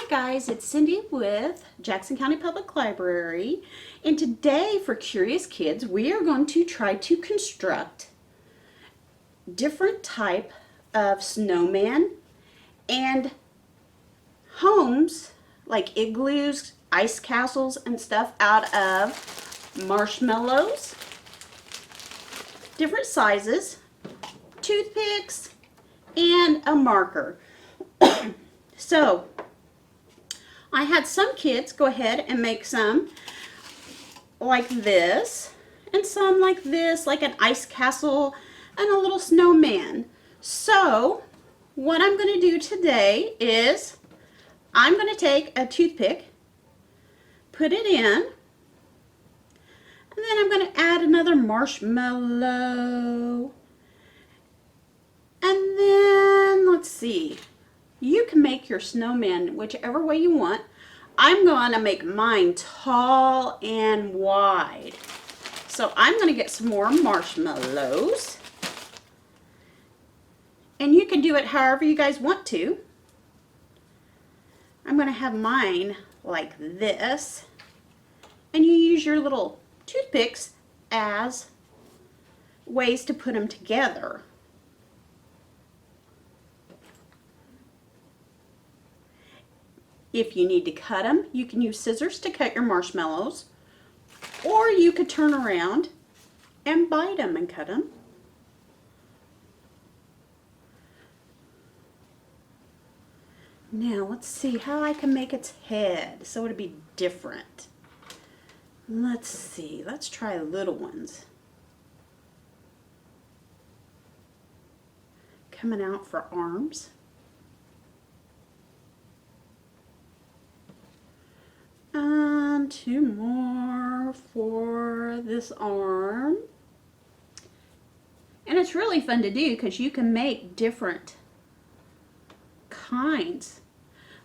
guys, it's Cindy with Jackson County Public Library, and today for Curious Kids we are going to try to construct different type of snowman and homes like igloos, ice castles and stuff out of marshmallows, different sizes, toothpicks, and a marker. So I had some kids go ahead and make some like this and some like this, like an ice castle and a little snowman. So what I'm going to do today is I'm going to take a toothpick, put it in, and then I'm going to add another marshmallow. And then let's see. You can make your snowman whichever way you want. I'm going to make mine tall and wide. So I'm going to get some more marshmallows. And you can do it however you guys want to. I'm going to have mine like this. And you use your little toothpicks as ways to put them together. If you need to cut them, you can use scissors to cut your marshmallows, or you could turn around and bite them and cut them. Now let's see how I can make its head so it'll be different. Let's see, let's try little ones. Coming out for arms. And two more for this arm. And it's really fun to do because you can make different kinds.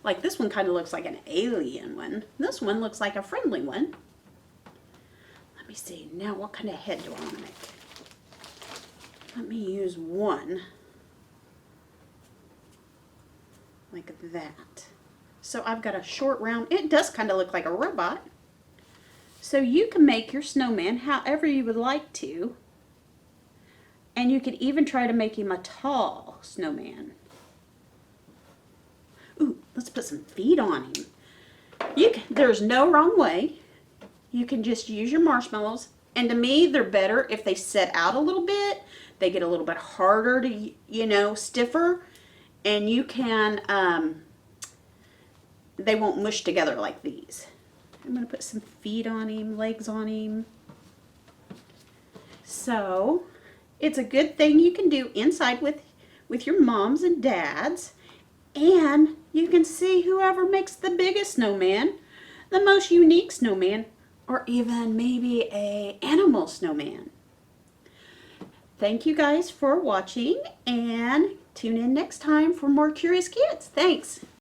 Like this one kind of looks like an alien one. This one looks like a friendly one. Let me see. Now what kind of head do I want to make? Let me use one like that. So I've got a short round, it does kind of look like a robot. So you can make your snowman however you would like to. And you could even try to make him a tall snowman. Ooh, let's put some feet on him. There's no wrong way. You can just use your marshmallows. And to me, they're better if they set out a little bit. They get a little bit harder to, stiffer. And you can, they won't mush together like these. I'm going to put some feet on him, legs on him. So it's a good thing you can do inside with your moms and dads. And you can see whoever makes the biggest snowman, the most unique snowman, or even maybe an animal snowman. Thank you guys for watching, and tune in next time for more Curious Kids. Thanks.